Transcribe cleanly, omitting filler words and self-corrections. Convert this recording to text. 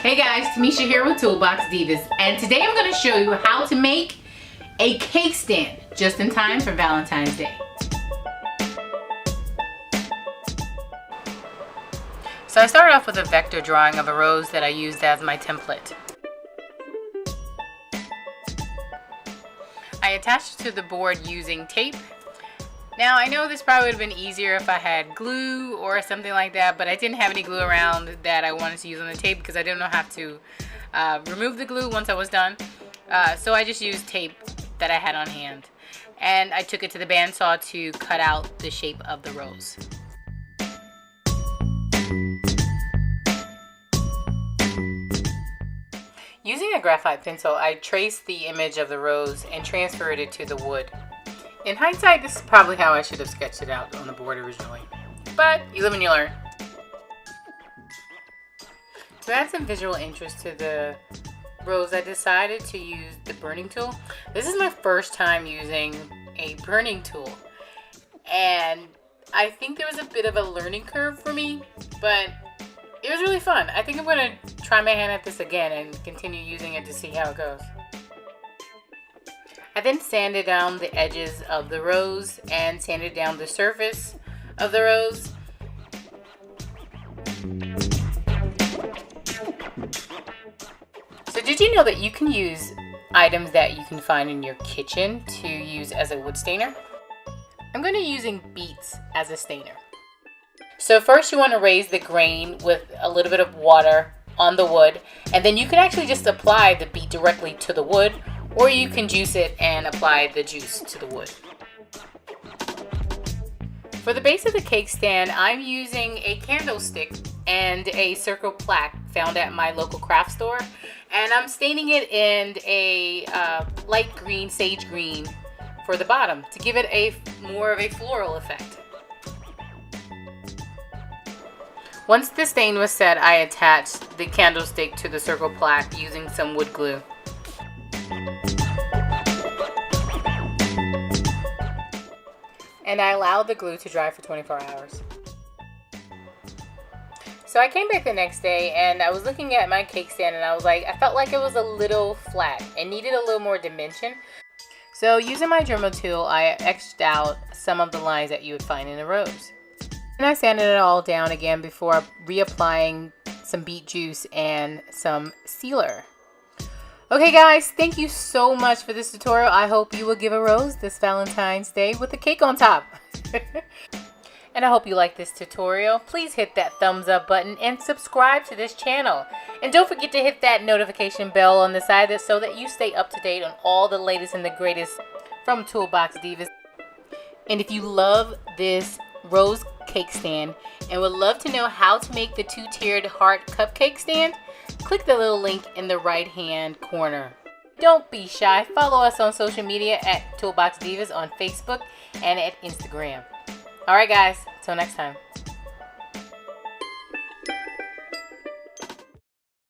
Hey guys, Tamisha here with Toolbox Divas, and today I'm going to show you how to make a cake stand just in time for Valentine's Day. So I started off with a vector drawing of a rose that I used as my template. I attached it to the board using tape. Now I know this probably would have been easier if I had glue or something like that, but I didn't have any glue around that I wanted to use on the tape because I didn't know how to remove the glue once I was done. So I just used tape that I had on hand. And I took it to the bandsaw to cut out the shape of the rose. Using a graphite pencil, I traced the image of the rose and transferred it to the wood. In hindsight, this is probably how I should have sketched it out on the board originally. But you live and you learn. To add some visual interest to the rose, I decided to use the burning tool. This is my first time using a burning tool. And I think there was a bit of a learning curve for me, but it was really fun. I think I'm going to try my hand at this again and continue using it to see how it goes. I then sanded down the edges of the rose and sanded down the surface of the rose. So did you know that you can use items that you can find in your kitchen to use as a wood stainer? I'm going to be using beets as a stainer. So first you want to raise the grain with a little bit of water on the wood, and then you can actually just apply the beet directly to the wood, or you can juice it and apply the juice to the wood. For the base of the cake stand, I'm using a candlestick and a circle plaque found at my local craft store, and I'm staining it in a light green, sage green for the bottom to give it a more of a floral effect. Once the stain was set, I attached the candlestick to the circle plaque using some wood glue. And I allowed the glue to dry for 24 hours. So I came back the next day and I was looking at my cake stand and I felt like it was a little flat and needed a little more dimension. So using my Dremel tool, I etched out some of the lines that you would find in a rose. And I sanded it all down again before reapplying some beet juice and some sealer. Okay guys, thank you so much for this tutorial. I hope you will give a rose this Valentine's Day with a cake on top. And I hope you like this tutorial. Please hit that thumbs up button and subscribe to this channel. And don't forget to hit that notification bell on the side so that you stay up to date on all the latest and the greatest from Toolbox Divas. And if you love this rose cake stand and would love to know how to make the two-tiered heart cupcake stand, click the little link in the right hand corner. Don't be shy. Follow us on social media at Toolbox Divas on Facebook and at Instagram. Alright guys, till next time.